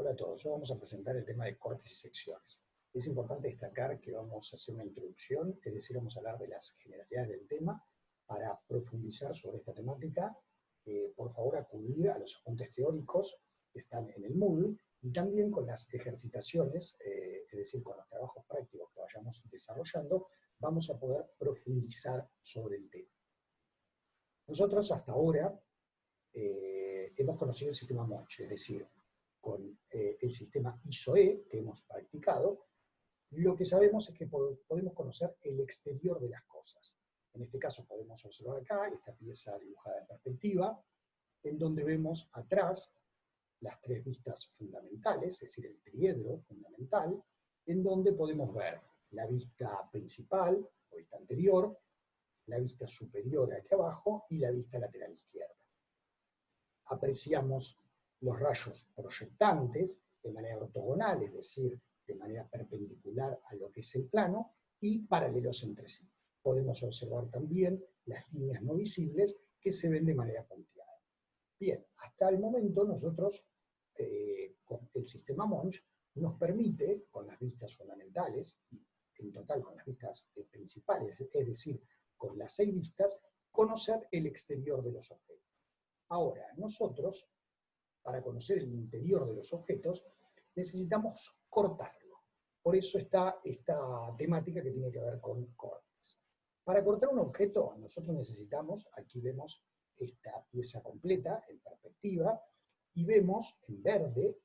Hola a todos, hoy vamos a presentar el tema de cortes y secciones. Es importante destacar que vamos a hacer una introducción, es decir, vamos a hablar de las generalidades del tema. Para profundizar sobre esta temática, por favor acudir a los apuntes teóricos que están en el Moodle y también con las ejercitaciones, es decir, con los trabajos prácticos que vayamos desarrollando, vamos a poder profundizar sobre el tema. Nosotros hasta ahora hemos conocido el sistema Monge, es decir, con el sistema ISO-E que hemos practicado, lo que sabemos es que podemos conocer el exterior de las cosas. En este caso podemos observar acá esta pieza dibujada en perspectiva, en donde vemos atrás las tres vistas fundamentales, es decir, el triedro fundamental, en donde podemos ver la vista principal, o vista anterior, la vista superior aquí abajo y la vista lateral izquierda. Apreciamos los rayos proyectantes de manera ortogonal, es decir, de manera perpendicular a lo que es el plano, y paralelos entre sí. Podemos observar también las líneas no visibles que se ven de manera punteada. Bien, hasta el momento nosotros, con el sistema Monge, nos permite, con las vistas fundamentales, y en total con las vistas principales, es decir, con las 6 vistas, conocer el exterior de los objetos. Ahora, nosotros, para conocer el interior de los objetos, necesitamos cortarlo. Por eso está esta temática que tiene que ver con cortes. Para cortar un objeto, nosotros necesitamos, aquí vemos esta pieza completa en perspectiva, y vemos en verde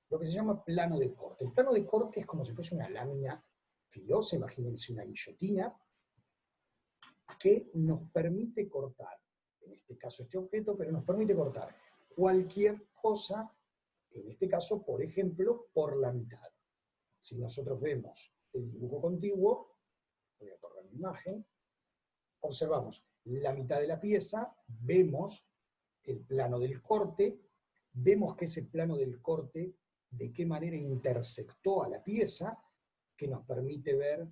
lo que se llama plano de corte. El plano de corte es como si fuese una lámina filosa, imagínense una guillotina, que nos permite cortar, en este caso este objeto, pero nos permite cortar cualquier cosa, en este caso, por ejemplo, por la mitad. Si nosotros vemos el dibujo contiguo, voy a correr mi imagen, observamos la mitad de la pieza, vemos el plano del corte, vemos que ese plano del corte de qué manera intersectó a la pieza, que nos permite ver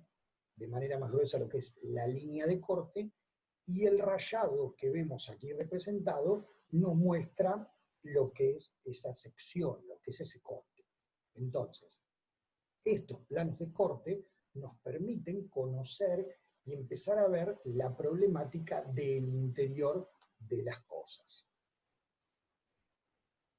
de manera más gruesa lo que es la línea de corte, y el rayado que vemos aquí representado nos muestra lo que es esa sección, lo que es ese corte. Entonces, estos planos de corte nos permiten conocer y empezar a ver la problemática del interior de las cosas.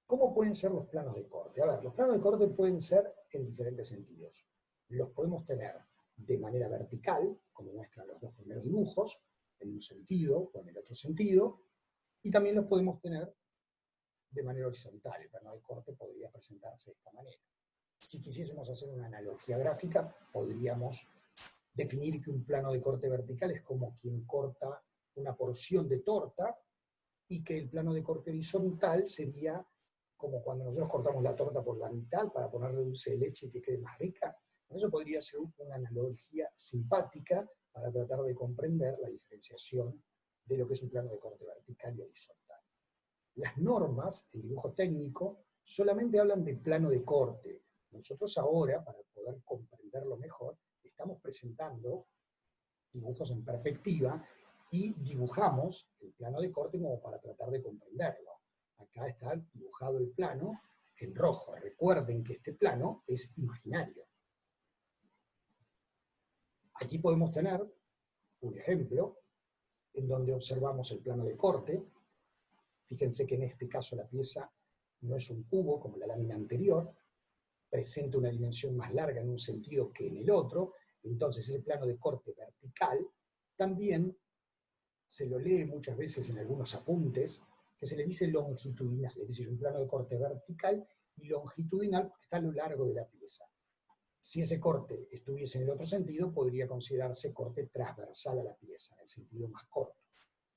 ¿Cómo pueden ser los planos de corte? A ver, los planos de corte pueden ser en diferentes sentidos. Los podemos tener de manera vertical, como muestran los dos primeros dibujos, en un sentido o en el otro sentido, y también los podemos tener de manera horizontal. El plano de corte podría presentarse de esta manera. Si quisiésemos hacer una analogía gráfica, podríamos definir que un plano de corte vertical es como quien corta una porción de torta, y que el plano de corte horizontal sería como cuando nosotros cortamos la torta por la mitad para ponerle dulce de leche y que quede más rica. Eso podría ser una analogía simpática para tratar de comprender la diferenciación de lo que es un plano de corte vertical y horizontal. Las normas, el dibujo técnico, solamente hablan de plano de corte. Nosotros ahora, para poder comprenderlo mejor, estamos presentando dibujos en perspectiva y dibujamos el plano de corte como para tratar de comprenderlo. Acá está dibujado el plano en rojo. Recuerden que este plano es imaginario. Aquí podemos tener un ejemplo en donde observamos el plano de corte. Fíjense que en este caso la pieza no es un cubo como la lámina anterior, presenta una dimensión más larga en un sentido que en el otro, entonces ese plano de corte vertical también se lo lee muchas veces en algunos apuntes, que se le dice longitudinal, es decir, un plano de corte vertical y longitudinal porque está a lo largo de la pieza. Si ese corte estuviese en el otro sentido, podría considerarse corte transversal a la pieza, en el sentido más corto.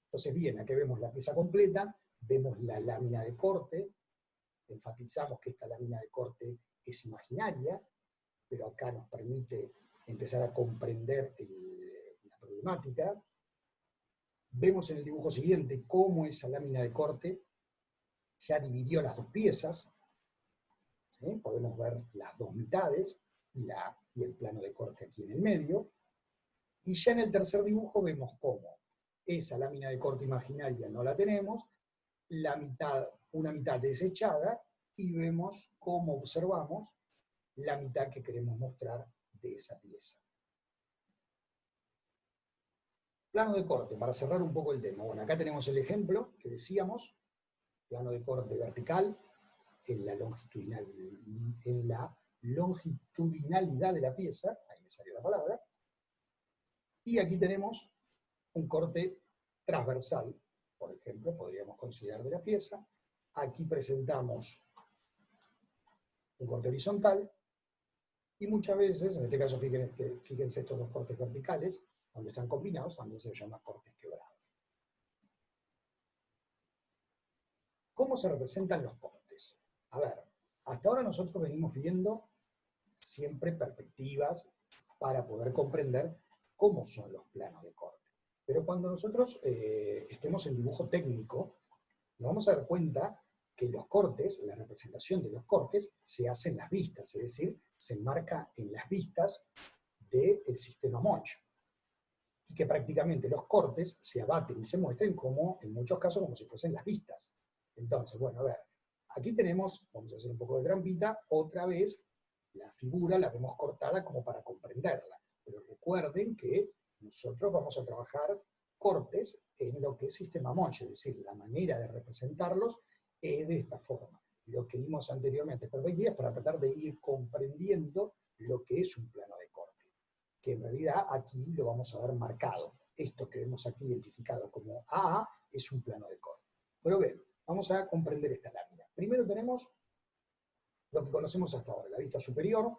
Entonces, bien, aquí vemos la pieza completa, vemos la lámina de corte, enfatizamos que esta lámina de corte es imaginaria, pero acá nos permite empezar a comprender la problemática. Vemos en el dibujo siguiente cómo esa lámina de corte ya dividió las dos piezas, ¿sí? Podemos ver las dos mitades y el plano de corte aquí en el medio, y ya en el tercer dibujo vemos cómo esa lámina de corte imaginaria no la tenemos, una mitad desechada, y vemos cómo observamos la mitad que queremos mostrar de esa pieza. Plano de corte, para cerrar un poco el tema. Bueno, acá tenemos el ejemplo que decíamos, plano de corte vertical, en la longitudinalidad de la pieza, ahí me salió la palabra, y aquí tenemos un corte transversal, por ejemplo, podríamos considerar de la pieza. Aquí presentamos un corte horizontal, y muchas veces, en este caso fíjense estos dos cortes verticales, cuando están combinados también se llaman cortes quebrados. ¿Cómo se representan los cortes? A ver, hasta ahora nosotros venimos viendo siempre perspectivas para poder comprender cómo son los planos de corte. Pero cuando nosotros estemos en dibujo técnico, nos vamos a dar cuenta que los cortes, la representación de los cortes, se hace en las vistas, es decir, se enmarca en las vistas del sistema Monge. Y que prácticamente los cortes se abaten y se muestren como, en muchos casos, como si fuesen las vistas. Entonces, bueno, a ver, aquí tenemos, vamos a hacer un poco de trampita, otra vez la figura la vemos cortada como para comprenderla. Pero recuerden que nosotros vamos a trabajar cortes en lo que es sistema Monge, es decir, la manera de representarlos es de esta forma. Lo que vimos anteriormente, perspectivas, para tratar de ir comprendiendo lo que es un plano de corte, que en realidad aquí lo vamos a ver marcado. Esto que vemos aquí identificado como AA es un plano de corte. Pero bien, vamos a comprender esta lámina. Primero tenemos lo que conocemos hasta ahora, la vista superior,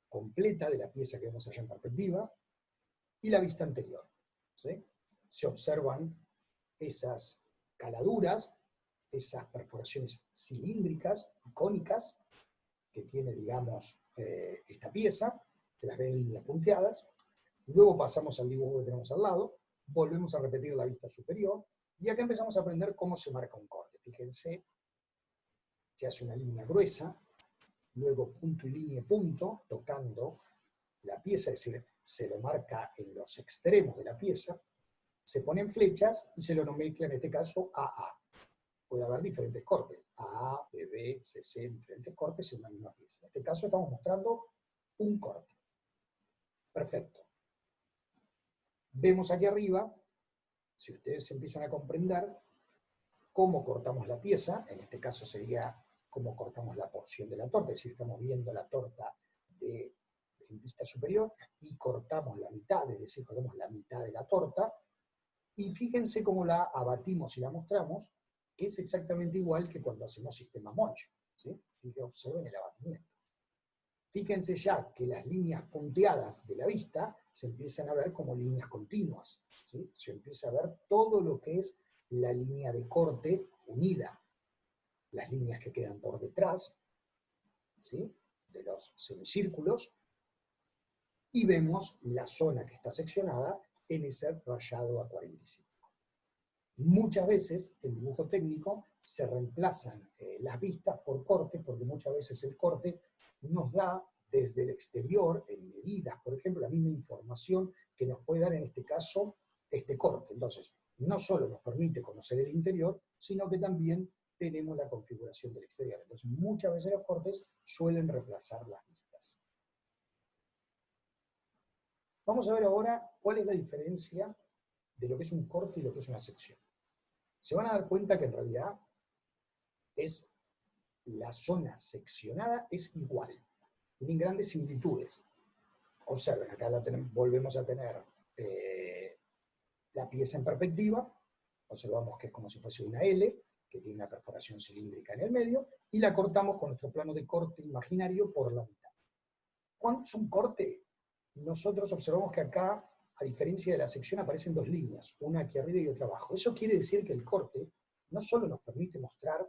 completa de la pieza que vemos allá en perspectiva, y la vista anterior. ¿Sí? Se observan esas caladuras, esas perforaciones cilíndricas y cónicas que tiene, digamos, esta pieza, se las ven en líneas punteadas. Luego pasamos al dibujo que tenemos al lado, volvemos a repetir la vista superior, y acá empezamos a aprender cómo se marca un corte. Fíjense, se hace una línea gruesa, luego punto y línea punto, tocando la pieza, es decir, se lo marca en los extremos de la pieza, se ponen flechas y se lo mezcla, en este caso, AA. Puede haber diferentes cortes, AA, BB, CC, diferentes cortes en una misma pieza. En este caso estamos mostrando un corte. Perfecto. Vemos aquí arriba, si ustedes empiezan a comprender cómo cortamos la pieza, en este caso sería cómo cortamos la porción de la torta, es decir, estamos viendo la torta en vista superior y cortamos la mitad, es decir, cortamos la mitad de la torta, y fíjense cómo la abatimos y la mostramos, que es exactamente igual que cuando hacemos sistema Monge. ¿Sí? Fíjense, observen el abatimiento. Fíjense ya que las líneas punteadas de la vista se empiezan a ver como líneas continuas. ¿Sí? Se empieza a ver todo lo que es la línea de corte unida. Las líneas que quedan por detrás, ¿sí?, de los semicírculos, y vemos la zona que está seccionada en ese rayado a 45. Muchas veces en dibujo técnico se reemplazan las vistas por cortes, porque muchas veces el corte nos da desde el exterior, en medidas, por ejemplo, la misma información que nos puede dar en este caso este corte. Entonces, no solo nos permite conocer el interior, sino que también tenemos la configuración del exterior. Entonces, muchas veces los cortes suelen reemplazar las vistas. Vamos a ver ahora cuál es la diferencia de lo que es un corte y lo que es una sección. Se van a dar cuenta que en realidad es la zona seccionada es igual. Tienen grandes similitudes. Observen, acá volvemos a tener la pieza en perspectiva. Observamos que es como si fuese una L, que tiene una perforación cilíndrica en el medio, y la cortamos con nuestro plano de corte imaginario por la mitad. Cuando es un corte, nosotros observamos que acá, a diferencia de la sección, aparecen dos líneas, una aquí arriba y otra abajo. Eso quiere decir que el corte no solo nos permite mostrar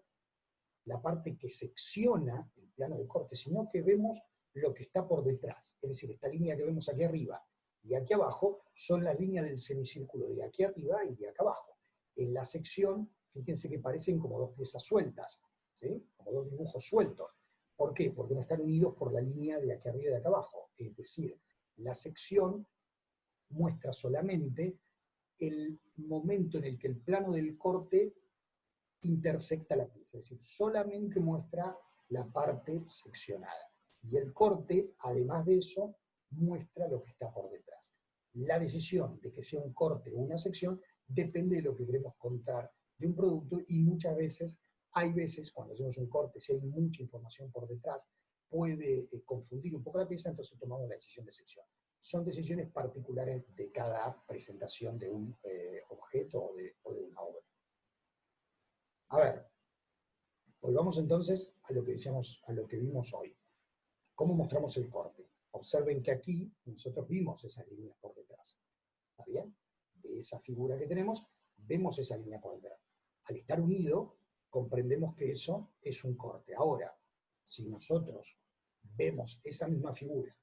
la parte que secciona el plano de corte, sino que vemos lo que está por detrás. Es decir, esta línea que vemos aquí arriba y aquí abajo son las líneas del semicírculo de aquí arriba y de acá abajo. En la sección, fíjense que parecen como dos piezas sueltas, ¿sí?, como dos dibujos sueltos. ¿Por qué? Porque no están unidos por la línea de aquí arriba y de acá abajo. Es decir, la sección muestra solamente el momento en el que el plano del corte intersecta la pieza, es decir, solamente muestra la parte seccionada. Y el corte, además de eso, muestra lo que está por detrás. La decisión de que sea un corte o una sección depende de lo que queremos contar de un producto, y muchas veces, hay veces, cuando hacemos un corte, si hay mucha información por detrás, puede confundir un poco la pieza, entonces tomamos la decisión de sección. Son decisiones particulares de cada presentación de un objeto o de una obra. A ver, volvamos entonces a lo que decíamos, a lo que vimos hoy. ¿Cómo mostramos el corte? Observen que aquí nosotros vimos esas líneas por detrás. ¿Está bien? De esa figura que tenemos, vemos esa línea por detrás. Al estar unido, comprendemos que eso es un corte. Ahora, si nosotros vemos esa misma figura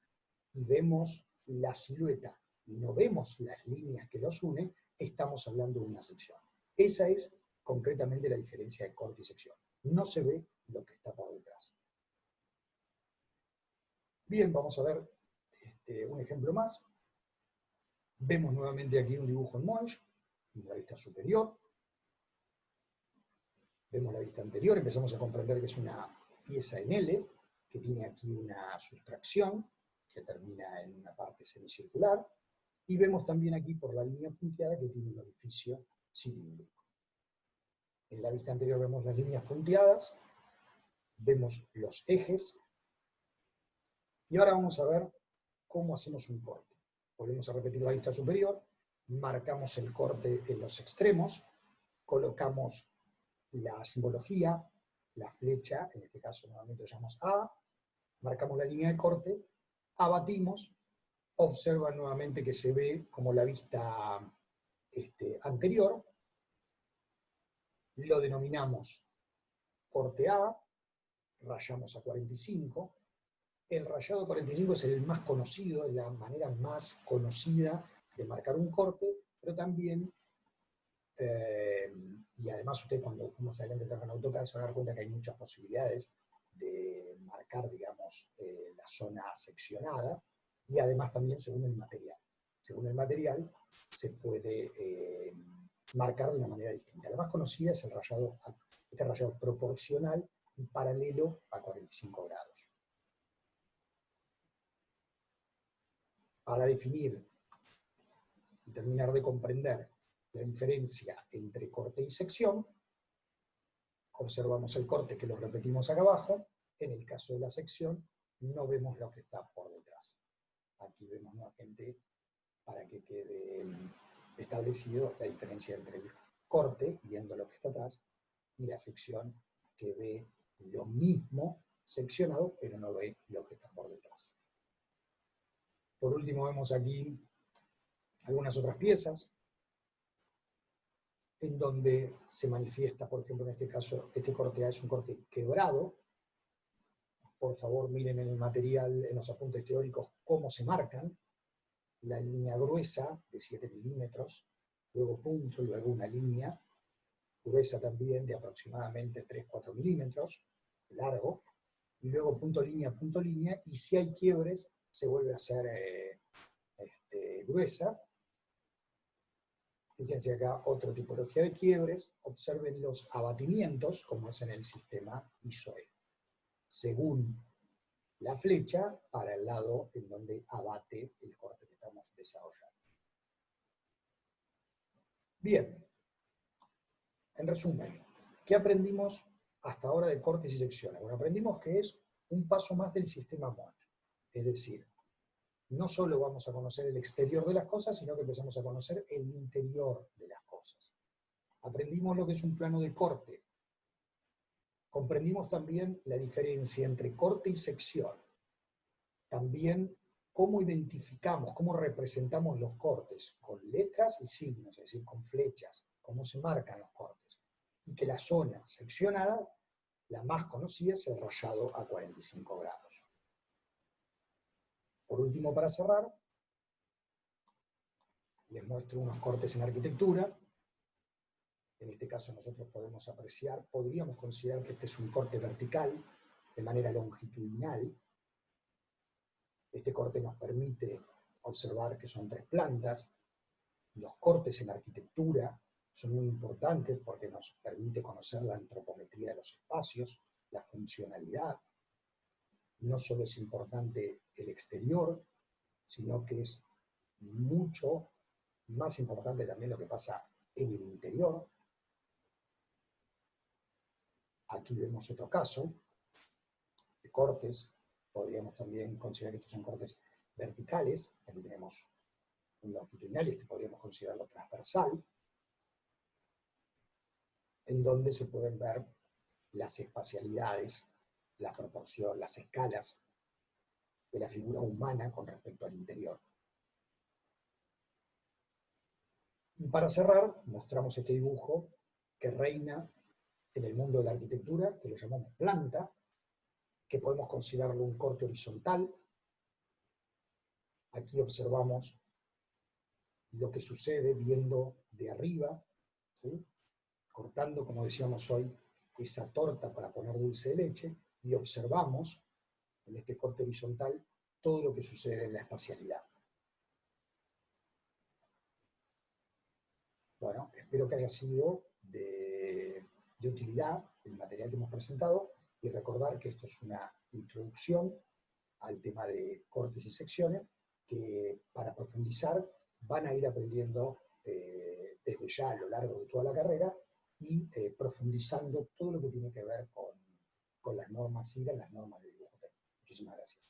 y vemos la silueta y no vemos las líneas que los unen, estamos hablando de una sección. Esa es concretamente la diferencia de corte y sección. No se ve lo que está por detrás. Bien, vamos a ver un ejemplo más. Vemos nuevamente aquí un dibujo en Monge, en la vista superior. Vemos la vista anterior, empezamos a comprender que es una pieza en L, que tiene aquí una sustracción, que termina en una parte semicircular, y vemos también aquí por la línea punteada que tiene un orificio cilíndrico. En la vista anterior vemos las líneas punteadas, vemos los ejes, y ahora vamos a ver cómo hacemos un corte. Volvemos a repetir la vista superior, marcamos el corte en los extremos, colocamos la simbología, la flecha, en este caso nuevamente lo llamamos A, marcamos la línea de corte, abatimos, observan nuevamente que se ve como la vista anterior, lo denominamos corte A, rayamos a 45, el rayado 45 es el más conocido, es la manera más conocida de marcar un corte, pero también, y además ustedes cuando más adelante trabajan AutoCAD se van a dar cuenta que hay muchas posibilidades de marcar, digamos, la zona seccionada, y además también según el material. Según el material se puede marcar de una manera distinta. La más conocida es el rayado, este rayado proporcional y paralelo a 45 grados. Para definir y terminar de comprender la diferencia entre corte y sección, observamos el corte que lo repetimos acá abajo. En el caso de la sección, no vemos lo que está por detrás. Aquí vemos nuevamente, para que quede establecido, la diferencia entre el corte, viendo lo que está atrás, y la sección, que ve lo mismo seccionado, pero no ve lo que está por detrás. Por último, vemos aquí algunas otras piezas, en donde se manifiesta, por ejemplo, en este caso, este corte A es un corte quebrado. Por favor, miren en el material, en los apuntes teóricos, cómo se marcan. La línea gruesa de 7 milímetros, luego punto, luego una línea gruesa también de aproximadamente 3-4 milímetros, largo, y luego punto, línea, y si hay quiebres, se vuelve a hacer gruesa. Fíjense acá otra tipología de quiebres, observen los abatimientos, como es en el sistema ISOE, según la flecha para el lado en donde abate el corte que estamos desarrollando. Bien, en resumen, ¿qué aprendimos hasta ahora de cortes y secciones? Bueno, aprendimos que es un paso más del sistema Monge, es decir, no solo vamos a conocer el exterior de las cosas, sino que empezamos a conocer el interior de las cosas. Aprendimos lo que es un plano de corte. Comprendimos también la diferencia entre corte y sección. También cómo identificamos, cómo representamos los cortes, con letras y signos, es decir, con flechas, cómo se marcan los cortes. Y que la zona seccionada, la más conocida, es el rayado a 45 grados. Por último, para cerrar, les muestro unos cortes en arquitectura. En este caso nosotros podemos apreciar, podríamos considerar que este es un corte vertical, de manera longitudinal. Este corte nos permite observar que son 3 plantas. Los cortes en arquitectura son muy importantes porque nos permite conocer la antropometría de los espacios. la funcionalidad. No solo es importante el exterior, sino que es mucho más importante también lo que pasa en el interior. Aquí vemos otro caso de cortes. Podríamos también considerar que estos son cortes verticales. Aquí tenemos un longitudinal y este podríamos considerarlo transversal, en donde se pueden ver las espacialidades, la proporción, las escalas de la figura humana con respecto al interior. Y para cerrar, mostramos este dibujo que reina en el mundo de la arquitectura, que lo llamamos planta, que podemos considerarlo un corte horizontal. Aquí observamos lo que sucede viendo de arriba, ¿sí? Cortando, como decíamos hoy, esa torta para poner dulce de leche, y observamos en este corte horizontal todo lo que sucede en la espacialidad. Bueno, espero que haya sido de utilidad el material que hemos presentado, y recordar que esto es una introducción al tema de cortes y secciones, que para profundizar van a ir aprendiendo desde ya a lo largo de toda la carrera, y profundizando todo lo que tiene que ver con las normas IRA, las normas de dibujo técnico. Muchísimas gracias.